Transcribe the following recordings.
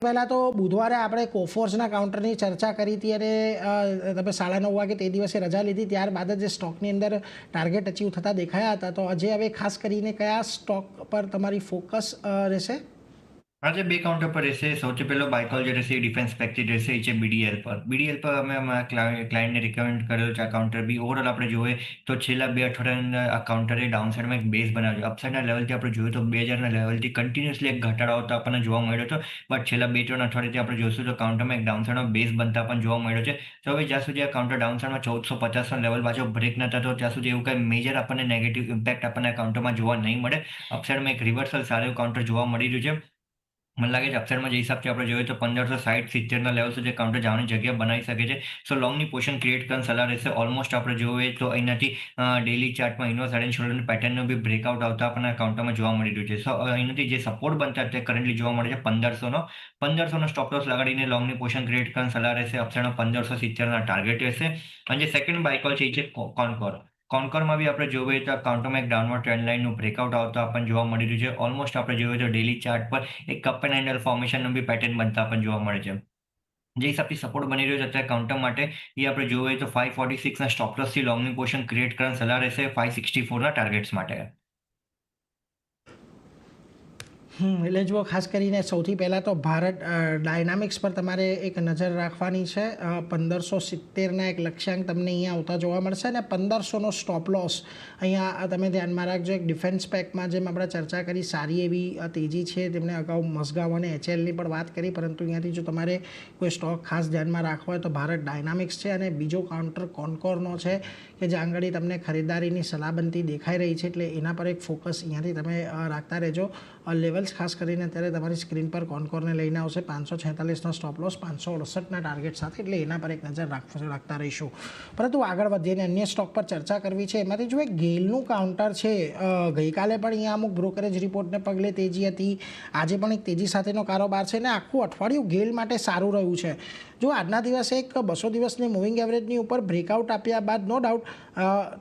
પહેલાં તો બુધવારે આપણે કોફોર્સના કાઉન્ટરની ચર્ચા કરી હતી અને તમે 9:30 વાગે તે દિવસે રજા લીધી, ત્યારબાદ જ સ્ટોકની અંદર ટાર્ગેટ અચીવ થતા દેખાયા હતા. તો આજે હવે ખાસ કરીને કયા સ્ટોક પર તમારી ફોકસ રહેશે? આજે બે કાઉન્ટર પર રહેશે. સૌથી પહેલો બાયકોલ જે રહેશે એ ડિફેન્સ પેક્ટેજ રહેશે, એ છે બીડીએલ પર. બીડીએલ પર અમે અમારા ક્લાયન્ટને રિકમેન્ડ કરેલો છે આ કાઉન્ટર બી. ઓવરઓલ આપણે જોઈએ તો છેલ્લા 2 અઠવાડિયાની અંદર આ કાઉન્ટરે ડાઉનસાઇડમાં એક બેઝ બનાવ્યો છે. અપસાઇડના લેવલથી આપણે જોઈએ તો 2000ના લેવલથી કન્ટિન્યુઅસલી એક ઘટાડો આવતો આપણને જોવા મળ્યો હતો. બટ છેલ્લા 2-3 અઠવાડિયાથી આપણે જોઈશું તો કાઉન્ટરમાં એક ડાઉનસાઇડમાં બેઝ બનતા પણ જોવા મળ્યો છે. તો હવે જ્યાં સુધી આ કાઉન્ટર ડાઉનસાઇડમાં 1450નો લેવલ પાછો બ્રેક ન થતો ત્યાં સુધી એવું કંઈ મેજર આપણને નેગેટિવ ઇમ્પેક્ટ આપણને આ કાઉન્ટરમાં જોવા નહીં મળે. અપસાઇડમાં એક રિવર્સલ સારું કાઉન્ટર જોવા મળી રહ્યું છે. મને લાગે છે અપસાઇડમાં જે હિસાબથી આપણે જોઈએ તો 1560-70ના લેવલ સુધી કાઉન્ટર જવાની જગ્યા બનાવી શકે છે. સો લોંગની પોઝિશન ક્રિએટ કરવાની સલાહ રહેશે. ઓલમોસ્ટ આપણે જોઈએ તો અહીંયાથી ડેલી ચાર્ટમાં ઇન્વર્સ હેડ એન્ડ શોલ્ડરની પેટર્નનો બી બ્રેકઆઉટ આવતા આપણને કાઉન્ટરમાં જોવા મળી રહ્યું છે. સો અહીંયાથી જે સપોર્ટ બનતા તે કરન્ટલી જોવા મળે છે 1500નો સ્ટોપ લોસ લગાડીને લોંગની પોઝિશન ક્રિએટ કરવાની સલાહ રહેશે. અપસાઇડમાં 1570ના ટાર્ગેટ રહેશે. અને જે સેકન્ડ બાયકોલ છે એ છે કોન્કોર. કોન્કોરમાં બી આપણે જોઈએ તો કાઉન્ટરમાં એક ડાઉનવર્ડ ટ્રેન્ડ લાઇનનું બ્રેકઆઉટ આવતા આપણને જોવા મળી રહ્યું છે. ઓલમોસ્ટ આપણે જોઈએ તો ડેલી ચાર્ટ પર એક કપ એન્ડ હેન્ડલ ફોર્મેશનનું બી પેટર્ન બનતા આપણને જોવા મળે છે. જે હિસાબથી સપોર્ટ બની રહ્યો છે અત્યારે કાઉન્ટર માટે એ આપણે જોઈએ તો 546ના સ્ટોપ લોસથી લોંગની પોઝિશન ક્રિએટ કરવાની સલાહ રહેશે 564ના ટાર્ગેટ્સ માટે. એટલે જુઓ, ખાસ કરીને સૌથી પહેલાં તો ભારત ડાયનામિક્સ પર તમારે એક નજર રાખવાની છે. 1570ના એક લક્ષ્યાંક તમને અહીંયા આવતા જોવા મળશે અને 1500નો સ્ટોપ લોસ અહીંયા તમે ધ્યાનમાં રાખજો. એક ડિફેન્સ પેકમાં જેમ આપણે ચર્ચા કરી સારી એવી તેજી છે, તેમને અગાઉ મસગાંવ અને એચએલની પણ વાત કરી, પરંતુ અહીંયાથી જો તમારે કોઈ સ્ટોક ખાસ ધ્યાનમાં રાખવો હોય તો ભારત ડાયનામિક્સ છે અને બીજો કાઉન્ટર કોન્કોરનો છે કે જ્યાં આગળ તમને ખરીદારીની સલાહબંધી દેખાઈ રહી છે. એટલે એના પર એક ફોકસ અહીંયાથી તમે રાખતા રહેજો. લેવલ્સ ખાસ કરીને અત્યારે તમારી સ્ક્રીન પર કોન્કોરને લઈને આવશે 546નો સ્ટોપ લોસ, 568ના ટાર્ગેટ સાથે, એટલે એના પર એક નજર રાખતા રહીશું. પરંતુ આગળ વધીને અન્ય સ્ટોક પર ચર્ચા કરવી છે. એમાંથી જો એક ગેલનું કાઉન્ટર છે, ગઈકાલે પણ અહીંયા અમુક બ્રોકરેજ રિપોર્ટને પગલે તેજી હતી, આજે પણ એક તેજી સાથેનો કારોબાર છે અને આખું અઠવાડિયું ગેલ માટે સારું રહ્યું છે. જો આજના દિવસે એક 200 દિવસની મૂવિંગ એવરેજની ઉપર બ્રેકઆઉટ આપ્યા બાદ નો ડાઉટ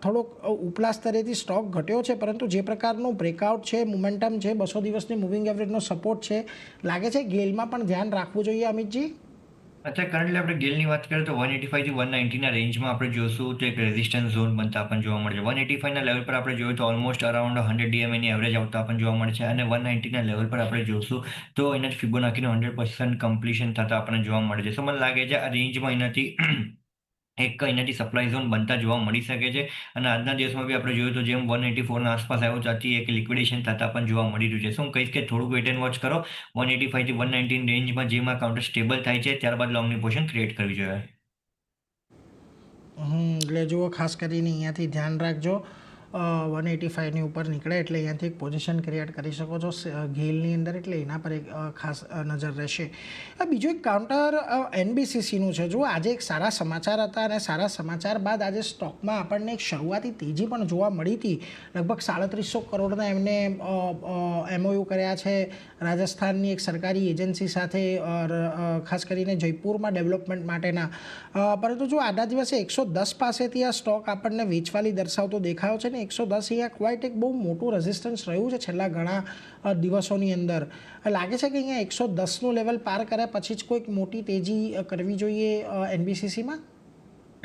થોડોક ઉપલા સ્તરેથી સ્ટોક ઘટ્યો છે, પરંતુ જે પ્રકારનું બ્રેકઆઉટ છે, મોમેન્ટમ છે, 200 દિવસની મૂવિંગ એવરેજનો સપોર્ટ છે, લાગે છે ગેલમાં પણ ધ્યાન રાખવું જોઈએ. અમિતજી, અત્યારે કરન્ટલી આપણે ગેલની વાત કરીએ તો 185 થી 190ના રેન્જમાં આપણે જોશું તો એક રેઝિસ્ટન્સ ઝોન બનતા આપણને જોવા મળે છે. 185ના લેવલ પર આપણે જોઈએ તો ઓલમોસ્ટ અરાઉન્ડ 100 DMAની એવરેજ આવતા આપણને જોવા મળે છે અને 190ના લેવલ પર આપણે જોશું તો એનાથી ફિબોનાકીનો 100% કમ્પ્લીશન થતા આપણને જોવા મળે છે. સો મને લાગે છે આ રેન્જમાં એનાથી એનાથી સપ્લાય ઝોન બનતા જોવા મળી શકે છે અને આજના દિવસમાં બી આપણે જોયું તો જેમ 184ના આસપાસ આવ્યો ત્યાંથી એક લિક્વિડેશન થતા પણ જોવા મળી રહ્યું છે. શું હું કહીશ કે થોડુંક વેટ એન્ડ વોચ કરો. 185 થી 119 રેન્જમાં જેમાં કાઉન્ટર સ્ટેબલ થાય છે ત્યારબાદ લોંગની પોઝિશન ક્રિએટ કરવી જોઈએ. એટલે જુઓ, ખાસ કરીને અહીંયાથી ધ્યાન રાખજો. 185ની ઉપર નીકળે એટલે અહીંયાથી એક પોઝિશન ક્રિએટ કરી શકો છો ગેલની અંદર, એટલે એના પર એક ખાસ નજર રહેશે. બીજું એક કાઉન્ટર એનબીસીસીનું છે. જુઓ, આજે એક સારા સમાચાર હતા અને સારા સમાચાર બાદ આજે સ્ટોકમાં આપણને એક શરૂઆતી તેજી પણ જોવા મળી હતી. લગભગ 3700 કરોડના એમને MOU કર્યા છે રાજસ્થાનની એક સરકારી એજન્સી સાથે, ખાસ કરીને જયપુરમાં ડેવલપમેન્ટ માટેના. પરંતુ જો આજના દિવસે 110 પાસેથી આ સ્ટોક આપણને વેચવાલી દર્શાવતો દેખાયો છે ને 110 અહીંયા ક્વાઇટ એક બહુ મોટું રેઝિસ્ટન્સ રહ્યું છે છેલ્લા ઘણા દિવસોની અંદર. લાગે છે કે અહીંયા 110નું લેવલ પાર કર્યા પછી જ કોઈક મોટી તેજી કરવી જોઈએ એનબીસીસીમાં.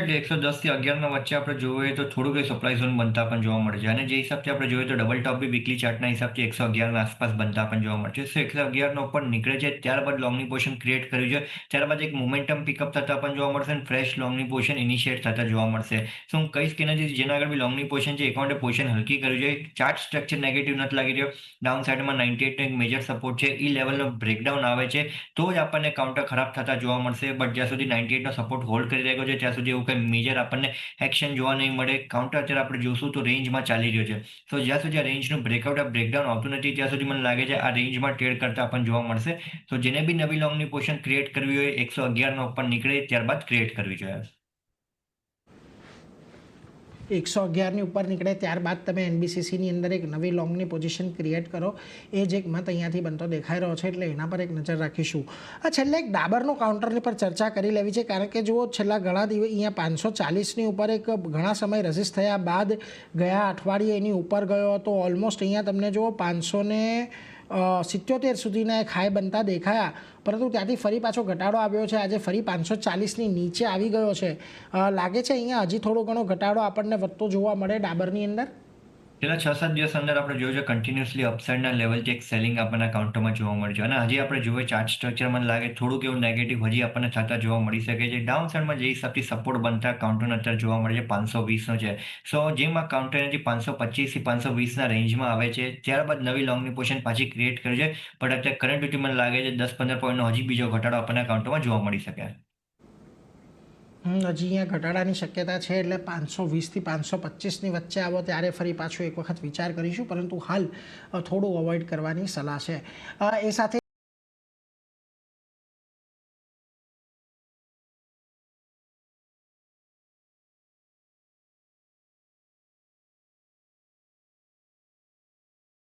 એટલે 110 થી 11ના વચ્ચે આપણે જોઈએ તો થોડુંક સપ્લાય ઝોન બનતા પણ જોવા મળે છે અને જે હિસાબથી આપણે જોઈએ તો ડબલ ટોપ બી વીકલી ચાર્ટના હિસાબથી 111ના આસપાસ બનતા પણ જોવા મળે છે. સો 111નો ઉપર નીકળે છે ત્યારબાદ લોંગની પોઝિશન ક્રિએટ કરવી જોઈએ. ત્યારબાદ એક મોમેન્ટમ પિકઅપ થતા પણ જોવા મળશે અને ફ્રેશ લોંગની પોઝિશન ઇનિશિએટ થતા જોવા મળશે. સો હું કહીશ કે નથી જેના આગળ બી લોંગની પોઝિશન છે એકાઉન્ટે પોઝિશન હલકી કરવી જોઈએ. ચાર્ટ સ્ટ્રક્ચર નેગેટિવ નથી લાગી રહ્યો. ડાઉન સાઇડમાં 98નો એક મેજર સપોર્ટ છે, એ લેવલનો બ્રેકડાઉન આવે છે તો જ આપણને કાઉન્ટર ખરાબ થતા જોવા મળશે. બટ જ્યાં સુધી 98નો સપોર્ટ હોલ્ડ કરી રહ્યો છે ત્યાં સુધી એવું કંઈ મેજર આપણને એક્શન જોવા નહીં મળે. કાઉન્ટર અત્યારે આપણે જોશું તો રેન્જમાં ચાલી રહ્યો છે. તો જ્યાં સુધી આ રેન્જનું બ્રેકડાઉન આવતું નથી ત્યાં સુધી મને લાગે છે આ રેન્જમાં ટ્રેડ કરતા આપણને જોવા મળશે. તો જેને બી નવી લોંગની પોઝિશન ક્રિએટ કરવી હોય 111નો ઉપર નીકળે ત્યારબાદ ક્રિએટ કરવી જોઈએ. 111ની ઉપર નીકળે ત્યારબાદ તમે એનબીસીસીની અંદર એક નવી લોંગની પોઝિશન ક્રિએટ કરો, એ જ એક મત અહીંયાથી બનતો દેખાઈ રહ્યો છે, એટલે એના પર એક નજર રાખીશું. છેલ્લે એક ડાબરનો કાઉન્ટરની પર ચર્ચા કરી લેવી છે, કારણ કે જુઓ છેલ્લા ઘણા દિવસ અહીંયા 540ની ઉપર એક ઘણા સમય રજીસ્ટ થયા બાદ ગયા અઠવાડિયે એની ઉપર ગયો હતો. ઓલમોસ્ટ અહીંયા તમને જુઓ 500 ને 77 સુધીના એક હાઈ બનતા દેખાયા, પરંતુ ત્યાંથી ફરી પાછો ઘટાડો આવ્યો છે. આજે ફરી 540ની નીચે આવી ગયો છે. લાગે છે અહીંયા હજી થોડો ઘણો ઘટાડો આપણને વધતો જોવા મળે ડાબરની અંદર. છેલ્લા 6-7 દિવસ અંદર આપણે જોયું છે કન્ટિન્યુઅસલી અપસાઇડના લેવલથી એક સેલિંગ આપણને કાઉન્ટરમાં જોવા મળે છે અને હજી આપણે જોઈએ ચાર્ટ સ્ટ્રક્ચરમાં લાગે થોડુંક એવું નેગેટિવ હજી આપણને થતા જોવા મળી શકે છે. ડાઉન સાઇડમાં જે હિસાબથી સપોર્ટ બનતા કાઉન્ટરનો અત્યારે જોવા મળે છે 520નો છે. સો જેમ આ કાઉન્ટર હજી 525 થી 520ના રેન્જમાં આવે છે, ત્યારબાદ નવી લોંગની પોઝિશન પાછી ક્રિએટ કરી છે. પણ અત્યારે કરંટ મને લાગે છે 10-15 પોઈન્ટનો હજી બીજો ઘટાડો આપણને કાઉન્ટરમાં જોવા મળી શકે. હજી અહીંયા ઘટાડાની શક્યતા છે, એટલે 520થી 525ની વચ્ચે આવો ત્યારે ફરી પાછું એક વખત વિચાર કરીશું, પરંતુ હાલ થોડું અવોઇડ કરવાની સલાહ છે. એ સાથે